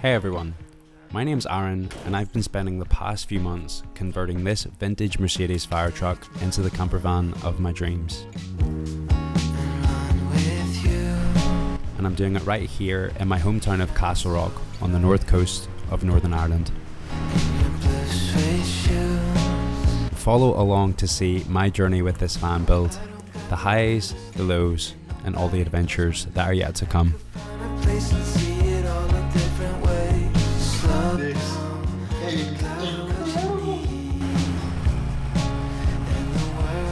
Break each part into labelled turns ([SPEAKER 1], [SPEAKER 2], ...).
[SPEAKER 1] Hey everyone, my name's Aaron and I've been spending the past few months converting this vintage Mercedes fire truck into the campervan of my dreams. And I'm doing it right here in my hometown of Castle Rock on the north coast of Northern Ireland. Follow along to see my journey with this van build, the highs, the lows, and all the adventures that are yet to come.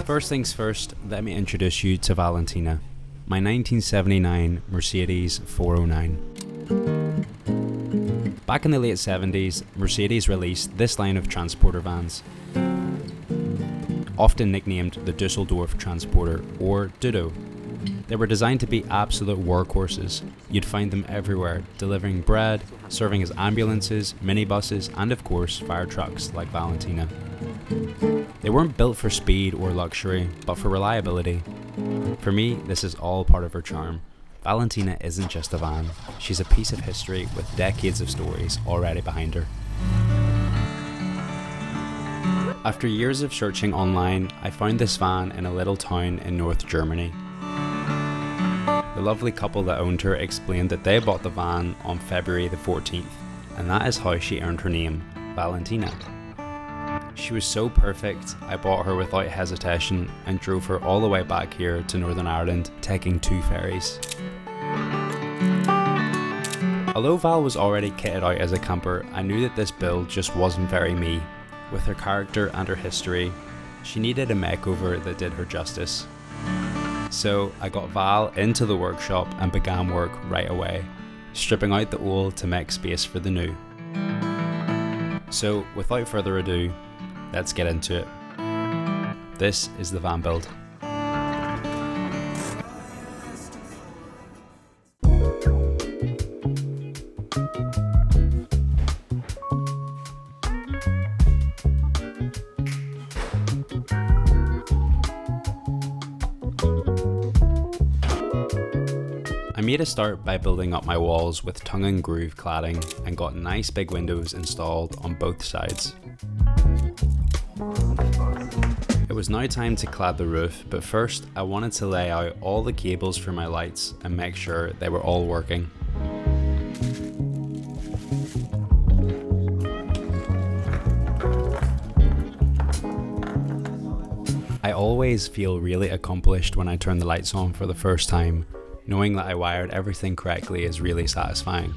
[SPEAKER 1] First things first, let me introduce you to Valentina, my 1979 Mercedes 409. Back in the late 70s, Mercedes released this line of transporter vans, often nicknamed the Dusseldorf Transporter or Dudo. They were designed to be absolute workhorses. You'd find them everywhere, delivering bread, serving as ambulances, minibuses, and of course, fire trucks like Valentina. They weren't built for speed or luxury, but for reliability. For me, this is all part of her charm. Valentina isn't just a van, she's a piece of history with decades of stories already behind her. After years of searching online, I found this van in a little town in North Germany. The lovely couple that owned her explained that they bought the van on February the 14th, and that is how she earned her name, Valentina. She was so perfect, I bought her without hesitation and drove her all the way back here to Northern Ireland, taking 2 ferries. Although Val was already kitted out as a camper, I knew that this build just wasn't very me. With her character and her history, she needed a makeover that did her justice. So I got Val into the workshop and began work right away, stripping out the old to make space for the new. So without further ado, let's get into it. This is the van build. I made a start by building up my walls with tongue and groove cladding and got nice big windows installed on both sides. It was now time to clad the roof, but first I wanted to lay out all the cables for my lights and make sure they were all working. I always feel really accomplished when I turn the lights on for the first time. Knowing that I wired everything correctly is really satisfying.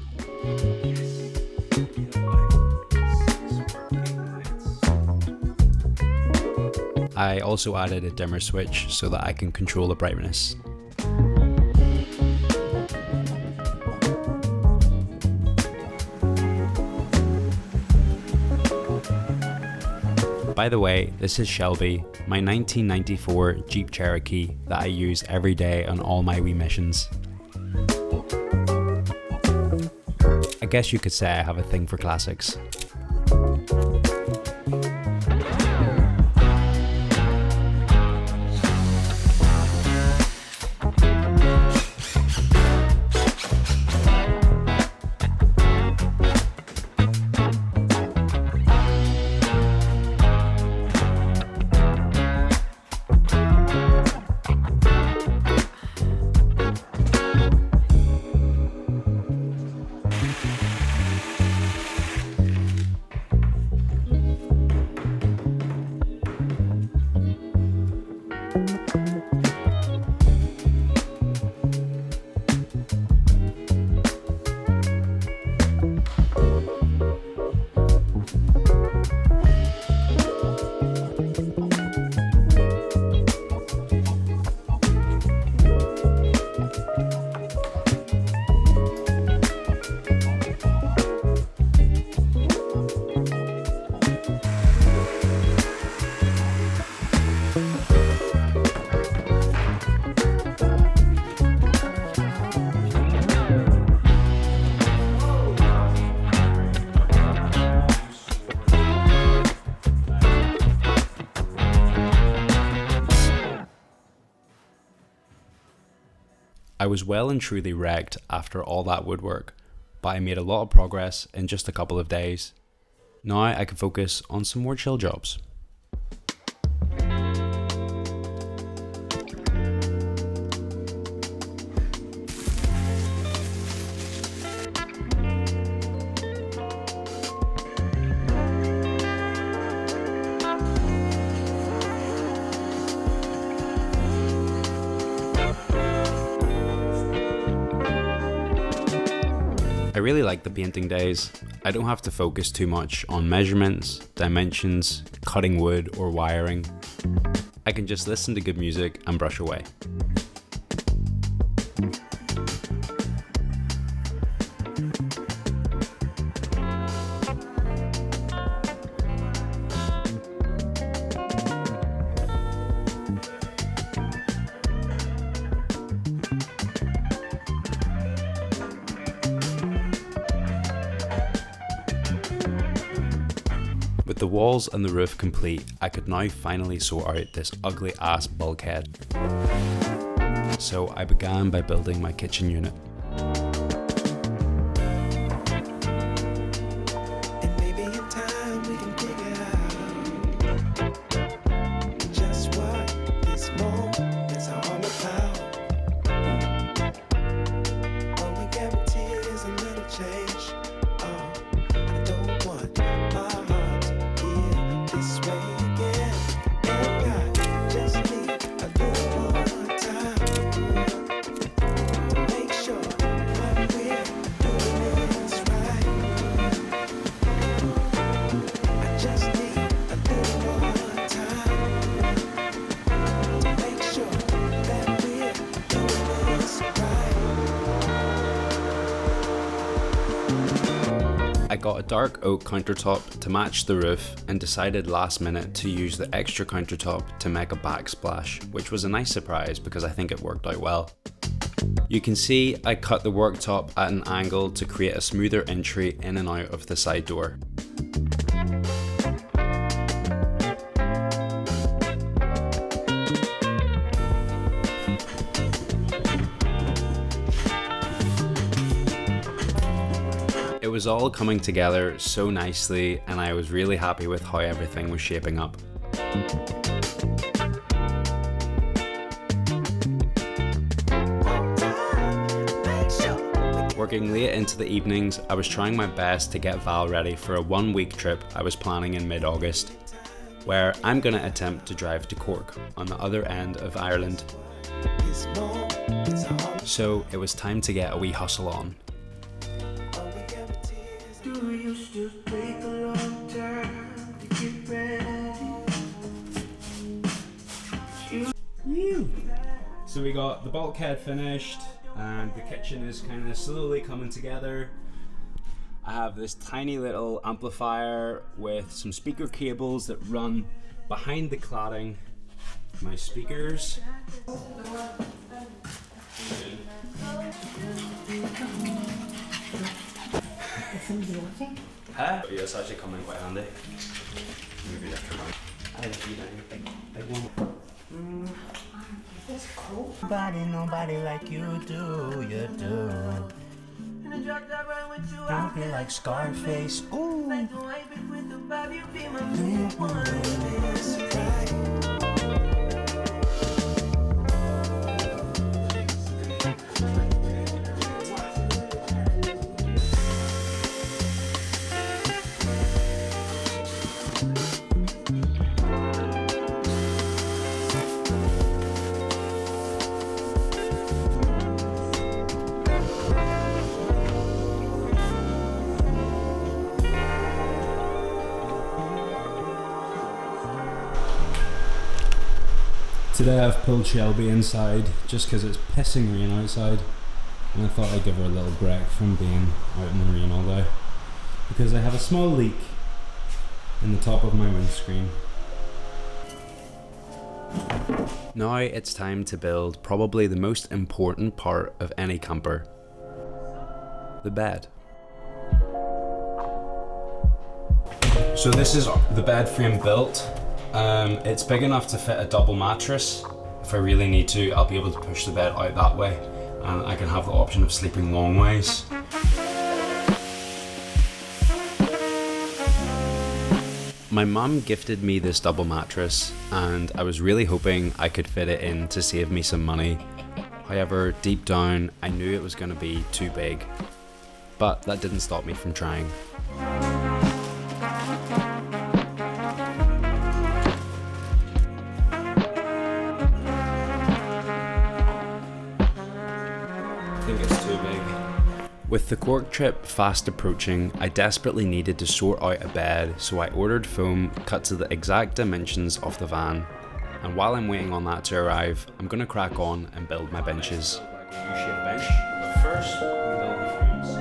[SPEAKER 1] I also added a dimmer switch so that I can control the brightness. By the way, this is Shelby, my 1994 Jeep Cherokee that I use every day on all my wee missions. I guess you could say I have a thing for classics. I was well and truly wrecked after all that woodwork, but I made a lot of progress in just a couple of days. Now I can focus on some more chill jobs. I really like the painting days. I don't have to focus too much on measurements, dimensions, cutting wood or wiring. I can just listen to good music and brush away. With the walls and the roof complete, I could now finally sort out this ugly ass bulkhead. So I began by building my kitchen unit. I got a dark oak countertop to match the roof and decided last minute to use the extra countertop to make a backsplash, which was a nice surprise because I think it worked out well. You can see I cut the worktop at an angle to create a smoother entry in and out of the side door. It was all coming together so nicely and I was really happy with how everything was shaping up. Working late into the evenings, I was trying my best to get Val ready for a 1-week trip I was planning in mid-August, where I'm going to attempt to drive to Cork on the other end of Ireland. So it was time to get a wee hustle on. So we got the bulkhead finished and the kitchen is kind of slowly coming together. I have this tiny little amplifier with some speaker cables that run behind the cladding. My speakers. Huh? Yeah, it's actually coming quite handy. Maybe after one. I didn't eat anything. Big one.
[SPEAKER 2] That's cool.
[SPEAKER 3] Nobody like you do, you do. I feel like Scarface. Ooh.
[SPEAKER 1] Today I've pulled Shelby inside just because it's pissing rain outside and I thought I'd give her a little break from being out in the rain all day because I have a small leak in the top of my windscreen. Now it's time to build probably the most important part of any camper, the bed. So this is the bed frame built. It's big enough to fit a double mattress. If I really need to, I'll be able to push the bed out that way and I can have the option of sleeping long ways. My mum gifted me this double mattress and I was really hoping I could fit it in to save me some money. However, deep down, I knew it was going to be too big. But that didn't stop me from trying. I think it's too big. With the Cork trip fast approaching, I desperately needed to sort out a bed, so I ordered foam cut to the exact dimensions of the van. And while I'm waiting on that to arrive, I'm gonna crack on and build my benches. U-shaped bench, but first, we build the frames.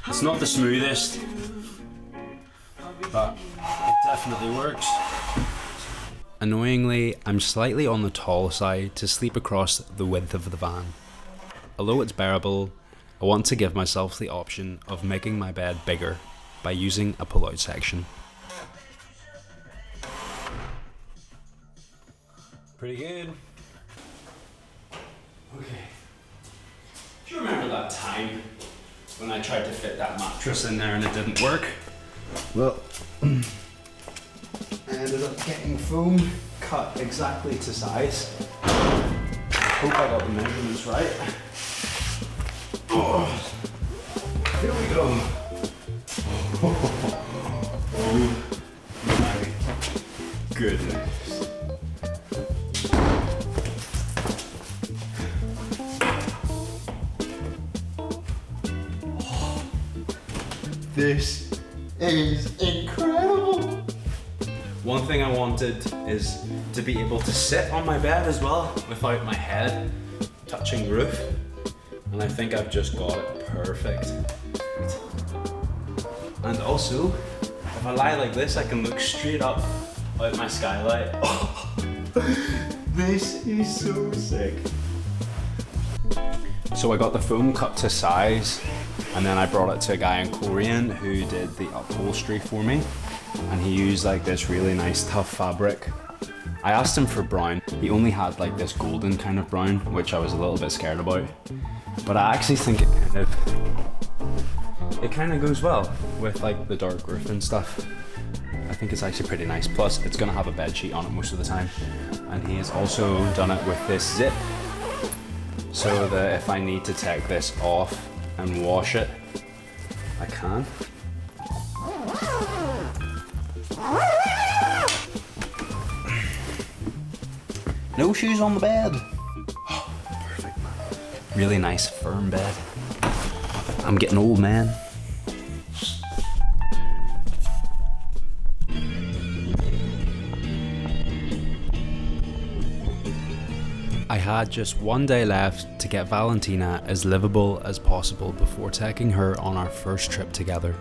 [SPEAKER 1] It's not the smoothest, but it definitely works. Annoyingly, I'm slightly on the tall side to sleep across the width of the van. Although it's bearable, I want to give myself the option of making my bed bigger by using a pull-out section. Pretty good. Okay. Do you remember that time when I tried to fit that mattress in there and it didn't work? Well, I ended up getting foam cut exactly to size. I hope I got the measurements right. Oh, here we go. Oh my goodness. This is incredible. One thing I wanted is to be able to sit on my bed as well without my head touching the roof. And I think I've just got it perfect. And also, if I lie like this, I can look straight up out my skylight. Oh, this is so sick. So I got the foam cut to size, and then I brought it to a guy in Korean who did the upholstery for me, and he used like this really nice tough fabric. I asked him for brown. He only had like this golden kind of brown, which I was a little bit scared about, but I actually think it kind of goes well with like the dark roof and stuff. I think it's actually pretty nice. Plus it's gonna have a bed sheet on it most of the time, and he has also done it with this zip, so that if I need to take this off and wash it, I can. No shoes on the bed. Oh, perfect, man. Really nice, firm bed. I'm getting old, man. I had just one day left to get Valentina as livable as possible before taking her on our first trip together.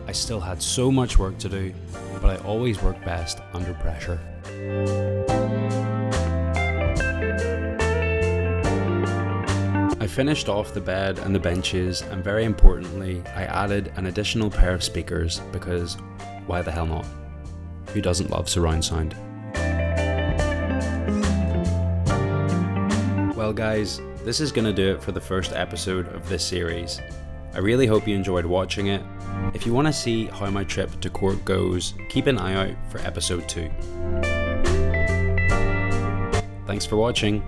[SPEAKER 1] I still had so much work to do, but I always work best under pressure. I finished off the bed and the benches, and very importantly, I added an additional pair of speakers because why the hell not? Who doesn't love surround sound? Well guys, this is going to do it for the first episode of this series. I really hope you enjoyed watching it. If you want to see how my trip to Cork goes, keep an eye out for episode 2. Thanks for watching.